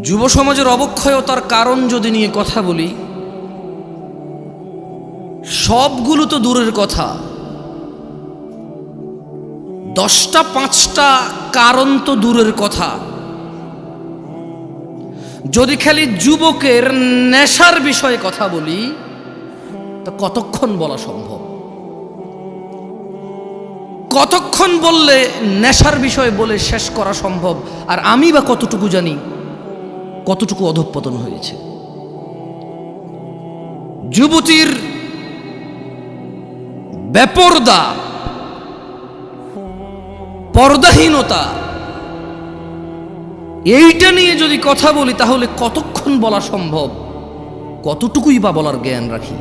যুব সমাজের অবক্ষয়তার কারণ যদি নিয়ে কথা বলি, সবগুলো তো দূরের কথা, 10টা 5টা কারণ তো দূরের কথা। যদি খালি যুবকের নেশার বিষয়ে কথা বলি, তা কতক্ষণ বলা সম্ভব? কতক্ষণ বললে নেশার বিষয় বলে শেষ করা সম্ভব? আর আমি বা কতটুকু জানি কতটুকু অধঃপতন হয়েছে। যুবতীর বেপরদা, পর্দাহীনতা, এইটা নিয়ে যদি কথা বলি তাহলে কতক্ষণ বলা সম্ভব? কতটুকুই বা বলার জ্ঞান রাখি?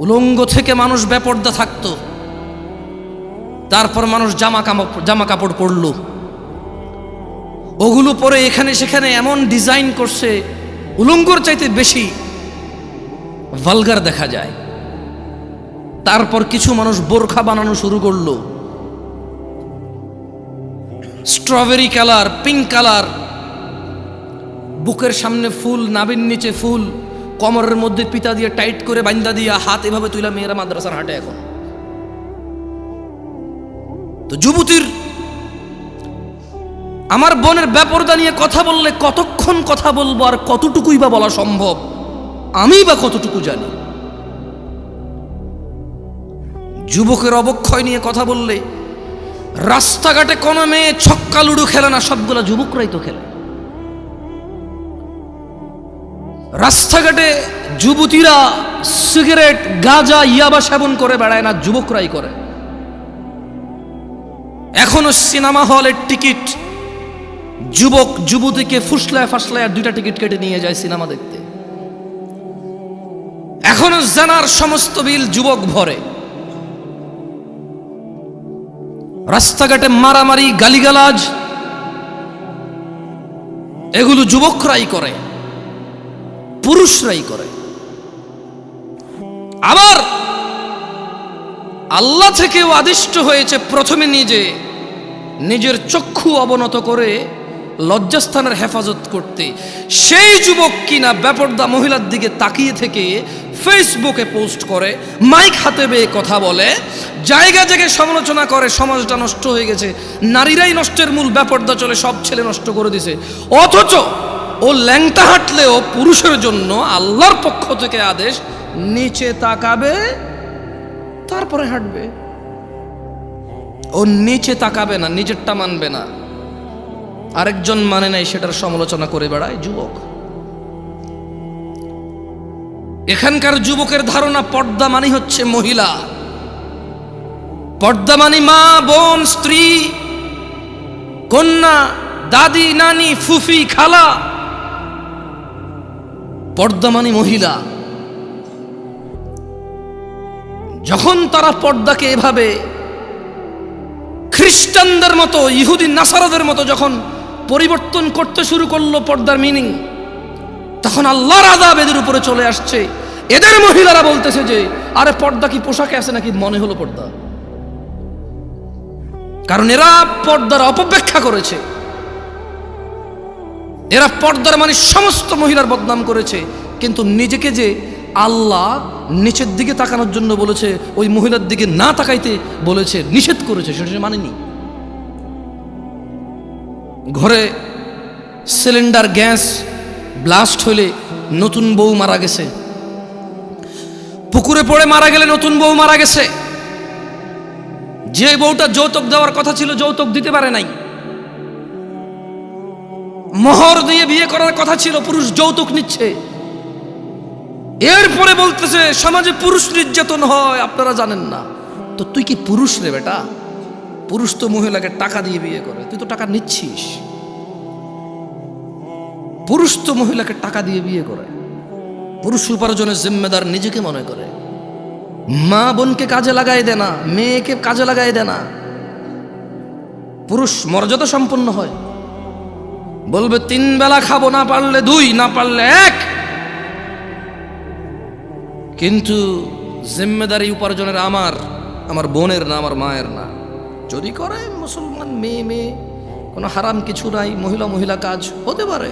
উলঙ্গ থেকে মানুষ বেপর্দা থাকতো, তারপর মানুষ জামা কাপড় পরলো, ওগুলো পরে এখানে সেখানে এমন ডিজাইন করছে উলঙ্গর চাইতে বেশি ভালগার দেখা যায়। তারপর কিছু মানুষ বোরখা বানানো শুরু করলো, স্ট্রবেরি কালার, পিঙ্ক কালার, বুকের সামনে ফুল, নাভির নিচে ফুল, কোমরের মধ্যে পিতা দিয়ে টাইট করে বান্দা দিয়া হাত এভাবে তুইলা মেয়েরা মাদ্রাসার হাঁটে এখন। তো যুবতীর, আমার বোনের বেপরদা নিয়ে কথা বললে কতক্ষণ কথা বলবো আর কতটুকুই বা বলা সম্ভব? আমি বা কতটুকু জানি? যুবকের অবক্ষয় নিয়ে কথা বললে রাস্তাঘাটে কোনো মেয়ে ছক্কা লুডু খেলে না, সবগুলা যুবকরাই তো খেলে। রাস্তাঘাটে যুবতীরা সিগারেট, গাঁজা, ইয়াবা সেবন করে বেড়ায় না, যুবকরাই করে। এখনো সিনেমা হলের টিকিট যুবক যুবতীকে ফুসলায় ফাসলায় 2টা টিকিট কেটে নিয়ে যায় সিনেমা দেখতে। এখনো জানার সমস্ত বিল যুবক ভরে। রাস্তাঘাটে মারামারি, গালিগালাজ, এগুলো যুবকরাই করে, পুরুষরাই করে। আবার আল্লাহ থেকেও আদিষ্ট হয়েছে প্রথমে নিজের চক্ষু অবনত করে লজ্জাস্থানের হেফাজত করতে। সেই যুবক কিনা বেপরদা মহিলার দিকে তাকিয়ে থেকে ফেসবুকে পোস্ট করে, মাইক হাতে বেয়ে কথা বলে, জায়গা জায়গায় সমালোচনা করে, সমাজটা নষ্ট হয়ে গেছে, নারীরাই নষ্টের মূল, বেপরদা চলে, সব ছেলে নষ্ট করে দিছে। অথচ ও ল্যাংটা হাঁটলেও পুরুষের জন্য আল্লাহর পক্ষ থেকে আদেশ, নিচে তাকাবে তারপরে হাঁটবে। ও নিচে তাকাবে না, নিজেরটা মানবে না, আরেকজন মানে নাই, সেটার সমালোচনা করে বেড়ায় যুবক। এখানকার যুবকের ধারণা পর্দা মানে হচ্ছে মহিলা, পর্দা মানে মা, বোন, স্ত্রী, কন্যা, দাদি, নানি, ফুফি, খালা। পর্দা মানে মহিলা। যখন তারা পর্দাকে এভাবে খ্রিস্টানদের মতো, ইহুদি নাসারাদের মতো যখন পরিবর্তন করতে শুরু করলো পর্দার মিনিং, তখন আল্লাহর আযাব এদের উপরে চলে আসছে। এদের মহিলারা বলতেছে যে আরে পর্দা কি পোশাকে আছে নাকি, মনে হলো পর্দা। কারণ এরা পর্দার অপব্যাখ্যা করেছে, এরা পর্দার মানে সমস্ত মহিলার বদনাম করেছে। কিন্তু নিজেকে যে আল্লাহ নিচের দিকে তাকানোর জন্য বলেছে, ওই মহিলার দিকে না তাকাইতে বলেছে, নিষেধ করেছে, সেটা মানেনি। ঘরে সিলিন্ডার গ্যাস ব্লাস্ট হলে নতুন বউ মারা গেছে, পুকুরে পড়ে মারা গেলে নতুন বউ মারা গেছে, যে বউটা যৌতুক দেওয়ার কথা ছিল যৌতুক দিতে পারে নাই, মোহর দিয়ে বিয়ে করার কথা ছিল, পুরুষ যৌতুক নিচ্ছে। এরপরে বলতেছে সমাজে পুরুষ নির্যাতন হয়, আপনারা জানেন না। তো তুই কি পুরুষ রে বেটা? পুরুষ তো মহিলাকে টাকা দিয়ে বিয়ে করে, তুই তো টাকা নিচ্ছিস। পুরুষ তো মহিলাকে টাকা দিয়ে বিয়ে করে, পুরুষ উপার্জনের জিম্মেদার নিজেকে মনে করে। মা বোনকে কাজে লাগাই দেয় না, মেয়েকে কাজে লাগাই দেয় না। পুরুষ মর্যাদা সম্পন্ন হয়, বলবে 3 বেলা খাবো, না পারলে 2, না পারলে 1। কিন্তু জিম্মেদারি উপার্জনের আমার বোনের না, আমার মায়ের না। যদি করে মুসলমান মুসলমান, মেয়ে মেয়ে, কোনো হারাম কিছু নাই, মহিলা মহিলা কাজ হতে পারে।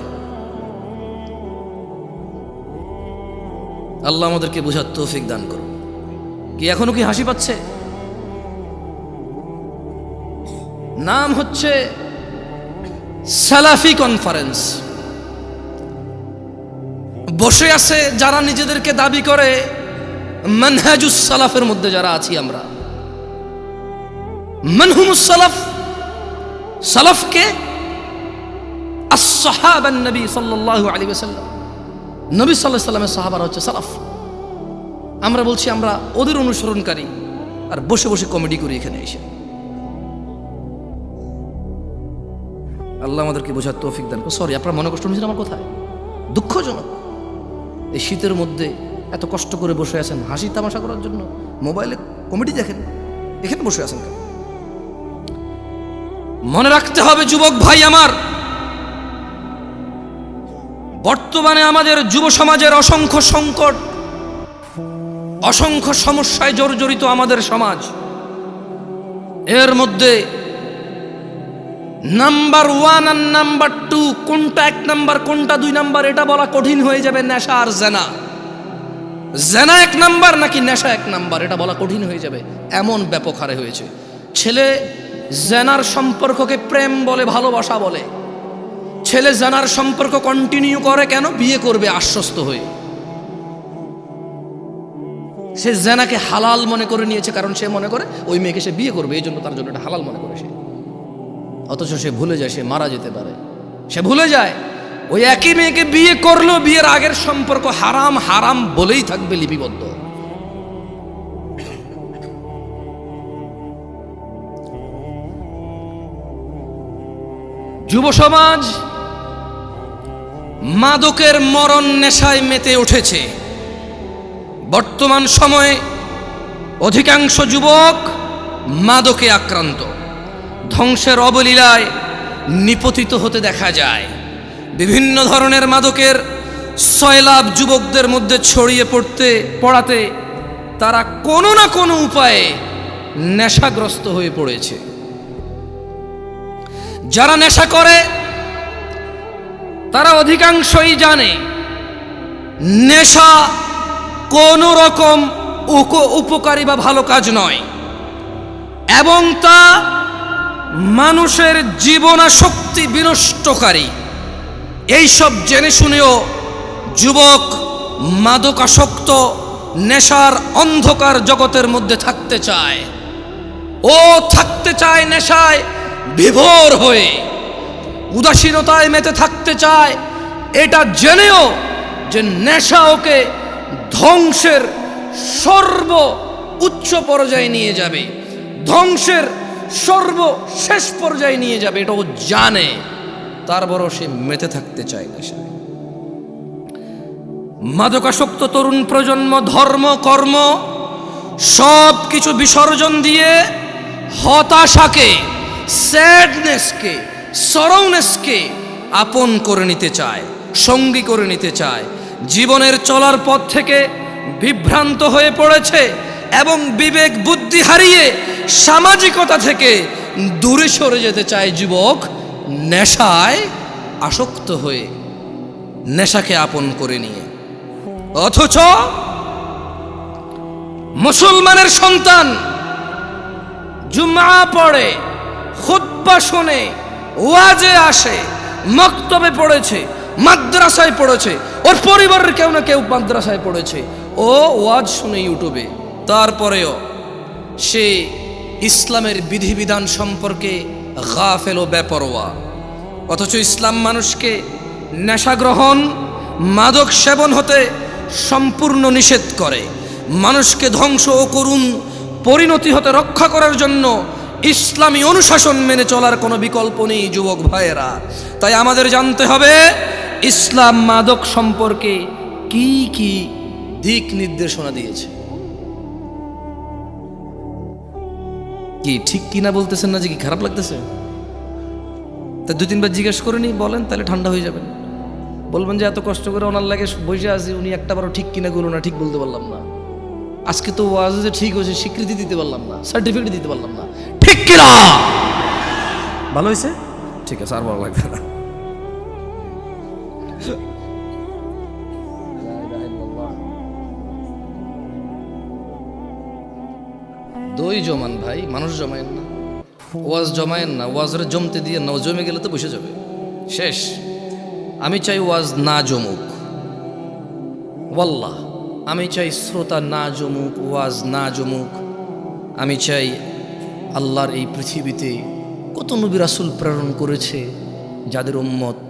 আল্লাহ আমাদেরকে বোঝার তৌফিক দান করুন। কি এখনো কি হাসি পাচ্ছে? নাম হচ্ছে সালাফি কনফারেন্স। বসে আছে যারা নিজেদেরকে দাবি করে মানহাজুস সালাফের মধ্যে যারা আছি আমরা। মানহুমুস সালাফ, সালাফকে আসহাবান নবী সাল্লাল্লাহু আলাইহি ওয়াসাল্লাম, নবী সাল্লাল্লাহু আলাইহি ওয়াসাল্লামের সাহাবারা হচ্ছে সালাফ। আমরা বলছি আমরা ওদের অনুসরণকারী, আর বসে বসে কমেডি করি এখানে এসে। আল্লাহ আমাদেরকে বোঝার তৌফিক দান করুন। সরি, আপনারা মনে কষ্ট নিয়েছেন আমার কথায়? দুঃখজনক। এই শীতের মধ্যে এত কষ্ট করে বসে আছেন হাসি তামাশা করার জন্য, মোবাইলে কমেডি দেখেন, এখানে বসে আছেন কেন? মনে রাখতে হবে যুবক ভাই আমার, বর্তমানে আমাদের যুব সমাজের অসংখ্য সংকট, অসংখ্য সমস্যায় জর্জরিত আমাদের সমাজ। এর মধ্যে নাম্বার 1 আর নাম্বার 2, কোনটা 1 নাম্বার কোনটা 2 নাম্বার এটা বলা কঠিন হয়ে যাবে। নেশা আর জেনা, জেনা 1 নাম্বার নাকি নেশা 1 নাম্বার এটা বলা কঠিন হয়ে যাবে, এমন ব্যাপক হারে হয়েছে। ছেলে জেনার সম্পর্ককে প্রেম বলে, ভালোবাসা বলে। ছেলে জেনার সম্পর্ক কন্টিনিউ করে কেন? বিয়ে করবে আশ্বস্ত হয়ে। সে জেনাকে হালাল মনে করে নিয়েছে, কারণ সে মনে করে ওই মেয়েকে সে বিয়ে করবে, এই জন্য তার জন্য এটা হালাল মনে করে সে। অথচ সে ভুলে যায় সে মারা যেতে পারে। সে ভুলে যায় ওই একই মেয়েকে বিয়ে করলো, বিয়ের আগের সম্পর্ক হারাম হারাম বলেই থাকবে লিপিবদ্ধ। যুব সমাজ মাদকের মরণ নেশায় মেতে উঠেছে। বর্তমান সময়ে অধিকাংশ যুবক মাদকে আক্রান্ত, ধ্বংসের অবলীলায় নিপতিত হতে দেখা যায়। বিভিন্ন ধরনের মাদকের সয়লাভ যুবকদের মধ্যে ছড়িয়ে পড়াতে তারা কোনো না কোনো উপায়ে নেশাগ্রস্ত হয়ে পড়েছে। যারা নেশা করে তারা অধিকাংশই জানে নেশা কোনো রকম উপকারী বা ভালো কাজ নয়, এবং তা মানুষের জীবনাশক্তি বিনষ্টকারী। এইসব জেনে শুনেও যুবক মাদকাসক্ত নেশার অন্ধকার জগতের মধ্যে থাকতে চায়। ও থাকতে চায় নেশায় বিভোর হয়ে, উদাসীনতায় মেতে থাকতে চায়, এটা জেনেও যে নেশা ওকে ধ্বংসের সর্ব উচ্চ পর্যায়ে নিয়ে যাবে, ধ্বংসের সর্বশেষ পর্যায়ে নিয়ে যাবে, এটা ও জানে, তারপরও সে মেতে থাকতে চায় নেশায়। মাদকাসক্ত তরুণ প্রজন্ম ধর্ম কর্ম সব কিছু বিসর্জন দিয়ে হতাশাকে, স্যাডনেসকে, সরৌনেসকে আপন করে নিতে চায়, সঙ্গী করে নিতে চায়। জীবনের চলার পথ থেকে বিভ্রান্ত হয়ে পড়েছে এবং বিবেক বুদ্ধি হারিয়ে সামাজিকতা থেকে দূরে সরে যেতে চায় যুবক, নেশায় আসক্ত হয়ে, নেশাকে আপন করে নিয়ে। অথচ মুসলমানের সন্তান জুমআ পড়ে, খুতবা শোনে, ওয়াজে আসে, মক্তবে পড়েছে, মাদ্রাসায় পড়েছে, ওর পরিবারের কেউ না কেউ মাদ্রাসায় পড়েছে, ও ওয়াজ শুনে ইউটিউবে, তারপরেও সে ইসলামের বিধিবিধান সম্পর্কে গাফেল ও বেপরোয়া। অথচ ইসলাম মানুষকে নেশা গ্রহণ, মাদক সেবন হতে সম্পূর্ণ নিষেধ করে। মানুষকে ধ্বংস ও করুণ পরিণতি হতে রক্ষা করার জন্য ইসলামী অনুশাসন মেনে চলার কোনো বিকল্প নেই যুবক ভাইয়েরা। তাই আমাদের জানতে হবে ইসলাম মাদক সম্পর্কে কি কি দিক নির্দেশনা দিয়েছে। কি ঠিক কিনা বলতেছেন না যে কি খারাপ লাগতেছে? তা 2-3 বার জিজ্ঞেস করে নি, বলেন, তাহলে ঠান্ডা হয়ে যাবেন। বলবেন যে এত কষ্ট করে ওনার লাগে বসে আছি, উনি একটা বারও ঠিক কিনা গুলো না ঠিক বলতে পারলাম না। আজকে তো ওয়াজে যে ঠিক হয়েছে স্বীকৃতি দিতে পারলাম না, সার্টিফিকেট দিতে পারলাম না, ঠিক কিনা? ভালো হয়েছে? ঠিক আছে, আর ভালো লাগবে না। দই জমান ভাই, মানুষ জমায়েন না, ওয়াজ জমায়েন না, ওয়াজরে জমতে দিয়ে না, জমে গেলে তো বসে যাবে, শেষ। আমি চাই ওয়াজ না জমুক, ওয়াল্লাহ আমি চাই শ্রোতা না জমুক, ওয়াজ না জমুক। আমি চাই আল্লাহর এই পৃথিবীতে কত নবী রাসূল প্রেরণ করেছে যাদের উম্মত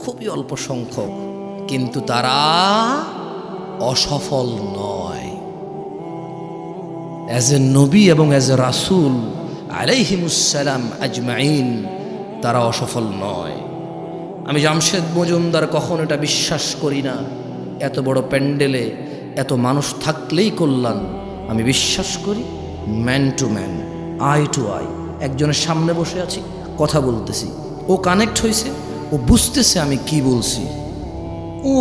খুবই অল্প সংখ্যক, কিন্তু তারা অসফল নয়। অ্যাজ এ নবী এবং অ্যাজ এ রাসূল আলাইহিমুসসালাম আজমাইন তারা অসফল নয়। আমি জামশেদ মজুমদার কখন এটা বিশ্বাস করি না এত বড় প্যান্ডেলে এত মানুষ থাকলেই কল্যাণ। আমি বিশ্বাস করি man to man, eye to eye. একজনের সামনে বসে আছি, কথা বলতেছি, ও কানেক্ট হয়েছে, ও বুঝতেছে আমি কি বলছি, ও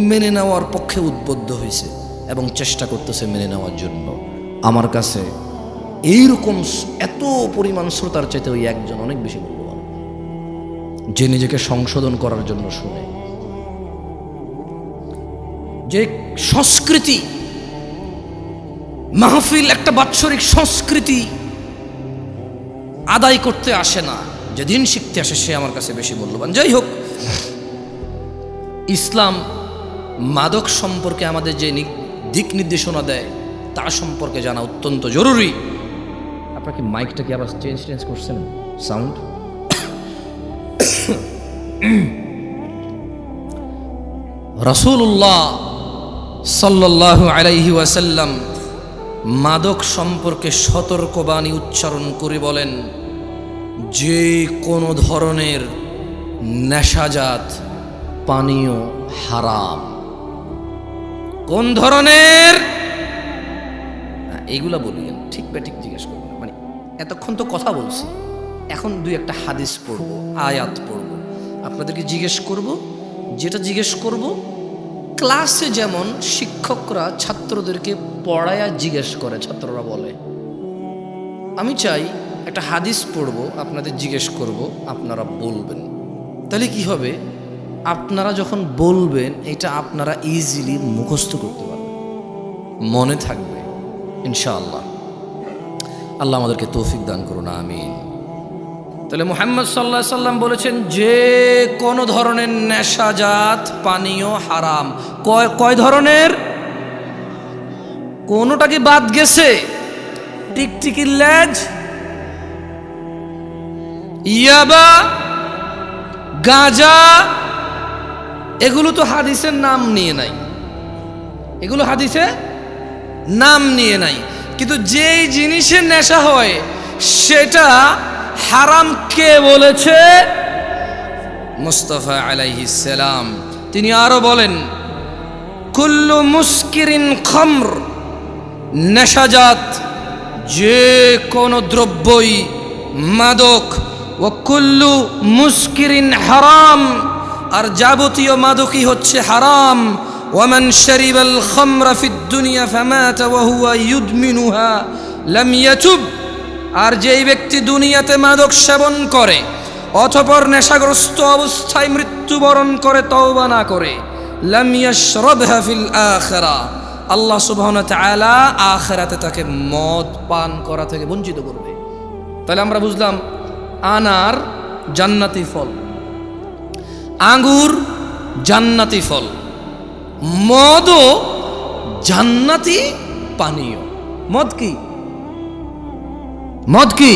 মেনে নেওয়ার পক্ষে উদ্বুদ্ধ হয়েছে এবং চেষ্টা করতেছে মেনে নেওয়ার জন্য। আমার কাছে এইরকম এত পরিমাণ শ্রোতার চাইতে ওই একজন অনেক বেশি মূল্যবান, যে নিজেকে সংশোধন করার জন্য শুনে। যে সংস্কৃতি মাহফিল একটা বাৎসরিক সংস্কৃতি আদায় করতে আসে না, যেদিন শিখতে আসে সে আমার কাছে বেশি মূল্যবান। যাই হোক, ইসলাম মাদক সম্পর্কে আমাদের যে দিক নির্দেশনা দেয় তা সম্পর্কে জানা অত্যন্ত জরুরি। আপনার কি মাইকটা কি আবার চেঞ্জ করছেন সাউন্ড? রাসূলুল্লাহ সাল্লাল্লাহু আলাইহি ওয়াসাল্লাম মাদক সম্পর্কে সতর্কবাণী উচ্চারণ করে বলেন, যে কোনো ধরনের নেশাজাত পানীয় হারাম। কোন ধরনের? এইগুলা বলিয়েন, ঠিক বেঠিক জিজ্ঞেস করবেন। মানে এতক্ষণ তো কথা বলছি, এখন দুই একটা হাদিস পড়ব, আয়াত পড়ব, আপনাদেরকে জিজ্ঞেস করব। যেটা জিজ্ঞেস করব ক্লাসে যেমন শিক্ষকরা ছাত্রদেরকে পড়ায়া জিজ্ঞেস করে, ছাত্ররা বলে, আমি চাই একটা হাদিস পড়ব, আপনাদের জিজ্ঞেস করব, আপনারা বলবেন। তাহলে কি হবে? আপনারা যখন বলবেন এটা আপনারা ইজিলি মুখস্থ করতে পারবেন, মনে থাকবে ইনশাআল্লাহ। আল্লাহ আমাদেরকে তৌফিক দান করুন, আমিন। তাহলে মুহাম্মদ সাল্লাল্লাহু আলাইহি সাল্লাম বলেছেন যে কোনো ধরনের নেশাজাত পানীয় হারাম। কয় ধরনের? কোনোটা কি বাদ গেছে? টিকটিকির লেজ, ইয়াবা, গাঁজা, এগুলো তো হাদিসের নাম নিয়ে নাই, এগুলো হাদিসে নাম নিয়ে নাই। কিন্তু যেই জিনিসের নেশা হয় সেটা হারাম কে বলেছে? মুস্তাফা আলাইহিস সালাম। তিনি আরো বলেন, কুল্লু মুস্কিরিন খামর, নেশাজাত যে কোনো দ্রব্যই মাদক। ও কুল্লু মুস্কিরিন হারাম, আর যাবতীয় মাদকই হচ্ছে হারাম। ওয়ামান শারিবাল খামরা ফিদ দুনিয়া ফামাতা ওয়া হুয়া ইউদমিনুহা লাম ইয়াতুব, আর যেই ব্যক্তি দুনিয়াতে মাদক সেবন করে অতঃপর নেশাগ্রস্ত অবস্থায় মৃত্যুবরণ করে তওবা না করে, লাম ইয়াশরাবহা ফিল আখিরা, আল্লাহ সুবহানাহু ওয়া তাআলা আখিরাতে তাকে মদ পান করা থেকে বঞ্চিত করবে। তাহলে আমরা বুঝলাম আনার জান্নাতি ফল, আঙ্গুর জান্নাতি ফল, মদও জান্নাতি পানীয়। মদ কি? মদ কি?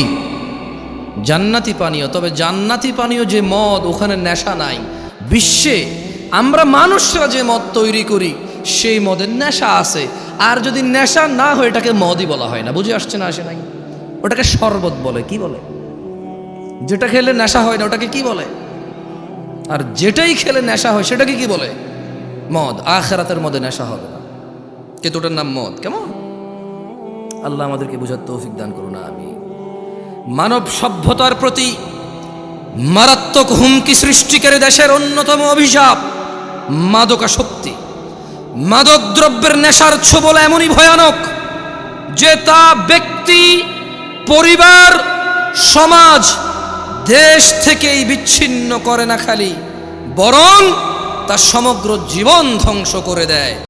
জান্নাতি পানীয়। তবে জান্নাতি পানীয় যে মদ, ওখানে নেশা নাই। বিশ্বে আমরা মানুষরা যে মদ তৈরি করি সেই মদের নেশা আছে, আর যদি নেশা না হয় এটাকে মদই বলা হয় না। বুঝে আসছে না? আসে নাই? ওটাকে শরবত বলে। কি বলে? যেটা খেলে নেশা হয় না ওটাকে কি বলে? আর যেটাই খেলে নেশা হয় সেটাকে কি বলে? মদ। আখিরাতের মধ্যে নেশা হবে না, কিন্তু ওটার নাম মদ। কেমন? আল্লাহ আমাদেরকে বুঝার তৌফিক দান করুন, আমিন। মানব সভ্যতার প্রতি মারাত্মক হুমকি সৃষ্টিকারী দেশের অন্যতম অভিশাপ মাদকাসক্তি। মাদক দ্রব্যের নেশার ছোবল এমনই ভয়ানক যে তা ব্যক্তি, পরিবার, সমাজ দেশ থেকেই বিচ্ছিন্ন করে না খালি, বরং তার সমগ্র জীবন ধ্বংস করে দেয়।